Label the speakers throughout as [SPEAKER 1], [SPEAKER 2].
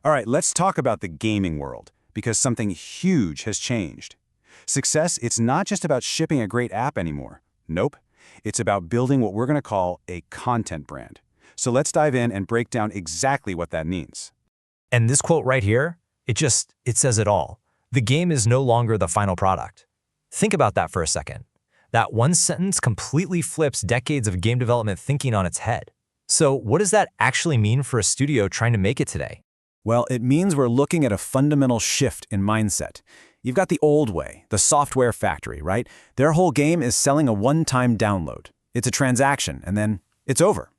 [SPEAKER 1] All right, let's talk about the gaming world, because something huge has changed. Success, it's not just about shipping a great app anymore. Nope. It's about building what we're going to call a content brand. So let's dive in and break down exactly what that means.
[SPEAKER 2] And this quote right here, it says it all. The game is no longer the final product. Think about that for a second. That one sentence completely flips decades of game development thinking on its head. So what does that actually mean for a studio trying to make it today?
[SPEAKER 1] Well, it means we're looking at a fundamental shift in mindset. You've got the old way, the software factory, right? Their whole game is selling a one-time download. It's a transaction, and then it's over.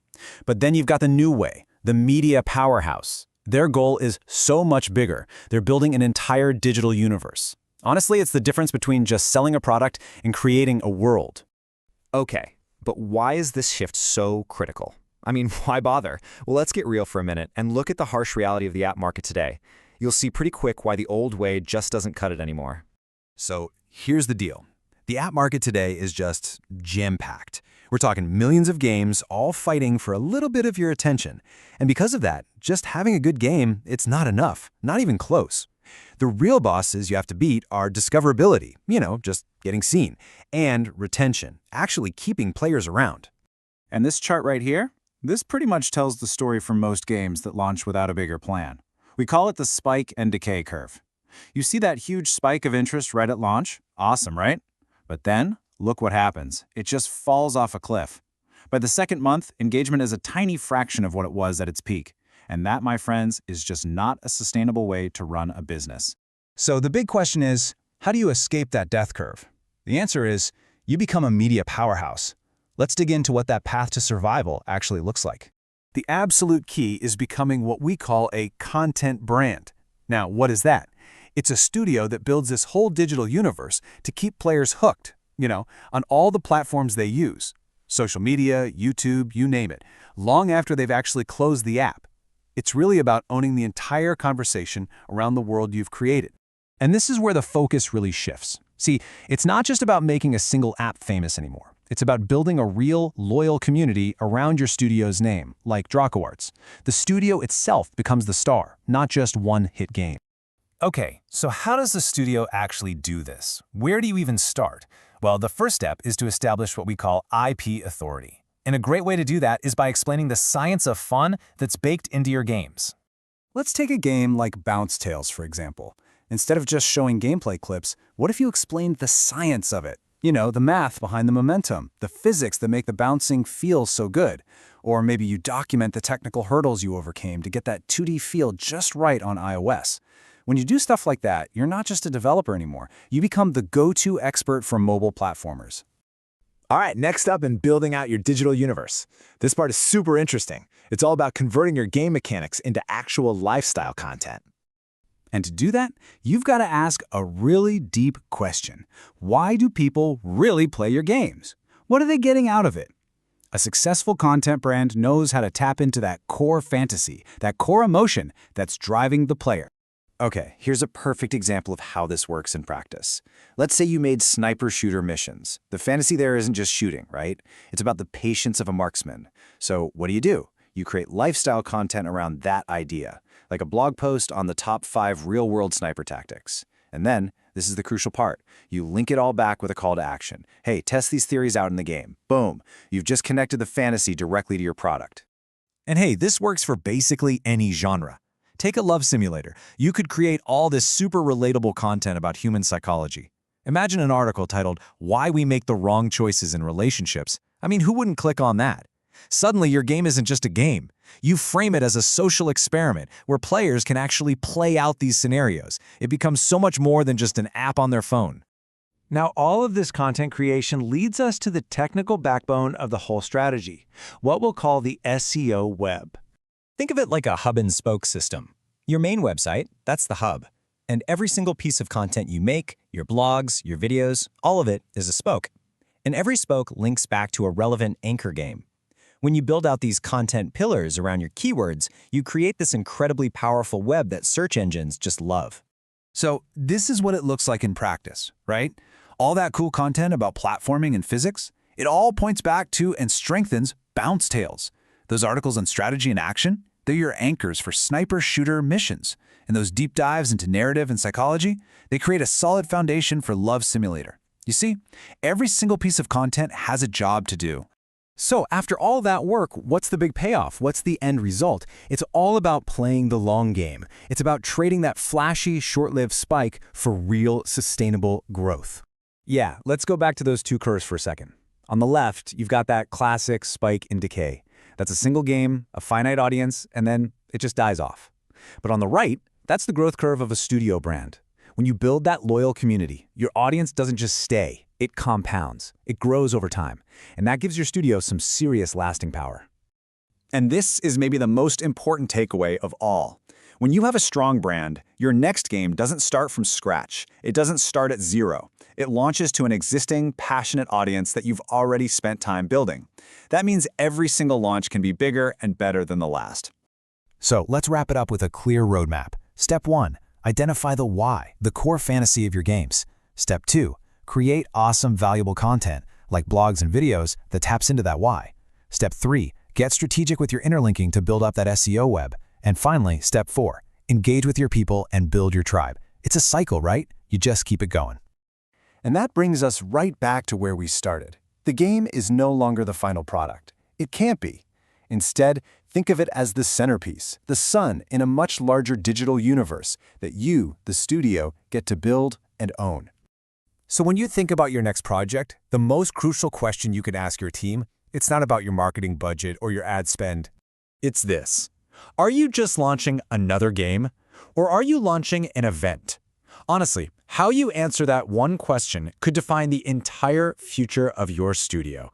[SPEAKER 1] But then you've got the new way, the media powerhouse. Their goal is so much bigger. They're building an entire digital universe. Honestly, it's the difference between just selling a product and creating a world.
[SPEAKER 3] Okay, but why is this shift so critical? I mean, why bother? Well, let's get real for a minute and look at the harsh reality of the app market today. You'll see pretty quick why the old way just doesn't cut it anymore.
[SPEAKER 1] So here's the deal. The app market today is just jam-packed. We're talking millions of games all fighting for a little bit of your attention. And because of that, just having a good game, it's not enough, not even close. The real bosses you have to beat are discoverability, just getting seen, and retention, actually keeping players around. And this chart right here, this pretty much tells the story for most games that launch without a bigger plan. We call it the spike and decay curve. You see that huge spike of interest right at launch? Awesome, right? But then, look what happens. It just falls off a cliff. By the second month, engagement is a tiny fraction of what it was at its peak. And that, my friends, is just not a sustainable way to run a business. So the big question is, how do you escape that death curve? The answer is, you become a media powerhouse. Let's dig into what that path to survival actually looks like. The absolute key is becoming what we call a content brand. Now, what is that? It's a studio that builds this whole digital universe to keep players hooked, on all the platforms they use. Social media, YouTube, you name it, long after they've actually closed the app. It's really about owning the entire conversation around the world you've created. And this is where the focus really shifts. See, it's not just about making a single app famous anymore. It's about building a real, loyal community around your studio's name, like Dracoarts. The studio itself becomes the star, not just one hit game. Okay, so how does the studio actually do this? Where do you even start? Well, the first step is to establish what we call IP authority. And a great way to do that is by explaining the science of fun that's baked into your games. Let's take a game like Bounce Tales, for example. Instead of just showing gameplay clips, what if you explained the science of it? The math behind the momentum, the physics that make the bouncing feel so good. Or maybe you document the technical hurdles you overcame to get that 2D feel just right on iOS. When you do stuff like that, you're not just a developer anymore. You become the go-to expert for mobile platformers.
[SPEAKER 4] All right, next up in building out your digital universe. This part is super interesting. It's all about converting your game mechanics into actual lifestyle content.
[SPEAKER 1] And to do that, you've got to ask a really deep question. Why do people really play your games? What are they getting out of it? A successful content brand knows how to tap into that core fantasy, that core emotion that's driving the player. Okay, here's a perfect example of how this works in practice. Let's say you made sniper shooter missions. The fantasy there isn't just shooting, right? It's about the patience of a marksman. So what do? You create lifestyle content around that idea, like a blog post on the top 5 real-world sniper tactics. And then, this is the crucial part, you link it all back with a call to action. Hey, test these theories out in the game. Boom, you've just connected the fantasy directly to your product. And hey, this works for basically any genre. Take a love simulator. You could create all this super relatable content about human psychology. Imagine an article titled, "Why We Make the Wrong Choices in Relationships." I mean, who wouldn't click on that? Suddenly, your game isn't just a game. You frame it as a social experiment where players can actually play out these scenarios. It becomes so much more than just an app on their phone.
[SPEAKER 5] Now, all of this content creation leads us to the technical backbone of the whole strategy, what we'll call the SEO web.
[SPEAKER 2] Think of it like a hub-and-spoke system. Your main website, that's the hub. And every single piece of content you make, your blogs, your videos, all of it is a spoke. And every spoke links back to a relevant anchor game. When you build out these content pillars around your keywords, you create this incredibly powerful web that search engines just love.
[SPEAKER 1] So this is what it looks like in practice, right? All that cool content about platforming and physics, it all points back to and strengthens Bounce Tales. Those articles on strategy and action,
[SPEAKER 6] They're your anchors for sniper-shooter missions. And those deep dives into narrative and psychology, they create a solid foundation for Love Simulator. You see, every single piece of content has a job to do.
[SPEAKER 1] So after all that work, what's the big payoff? What's the end result? It's all about playing the long game. It's about trading that flashy, short-lived spike for real, sustainable growth. Yeah, let's go back to those two curves for a second. On the left, you've got that classic spike in decay. That's a single game, a finite audience, and then it just dies off. But on the right, that's the growth curve of a studio brand. When you build that loyal community, your audience doesn't just stay, it compounds. It grows over time. And that gives your studio some serious lasting power. And this is maybe the most important takeaway of all. When you have a strong brand, your next game doesn't start from scratch. It doesn't start at zero. It launches to an existing, passionate audience that you've already spent time building. That means every single launch can be bigger and better than the last.
[SPEAKER 7] So let's wrap it up with a clear roadmap. Step 1. Identify the why, the core fantasy of your games. Step 2. Create awesome, valuable content, like blogs and videos, that taps into that why. Step 3. Get strategic with your interlinking to build up that SEO web. And finally, Step 4. Engage with your people and build your tribe. It's a cycle, right? You just keep it going.
[SPEAKER 1] And that brings us right back to where we started. The game is no longer the final product. It can't be. Instead, think of it as the centerpiece, the sun in a much larger digital universe that you, the studio, get to build and own. So when you think about your next project, the most crucial question you can ask your team, it's not about your marketing budget or your ad spend. It's this. Are you just launching another game? Or are you launching an event? Honestly, how you answer that one question could define the entire future of your studio.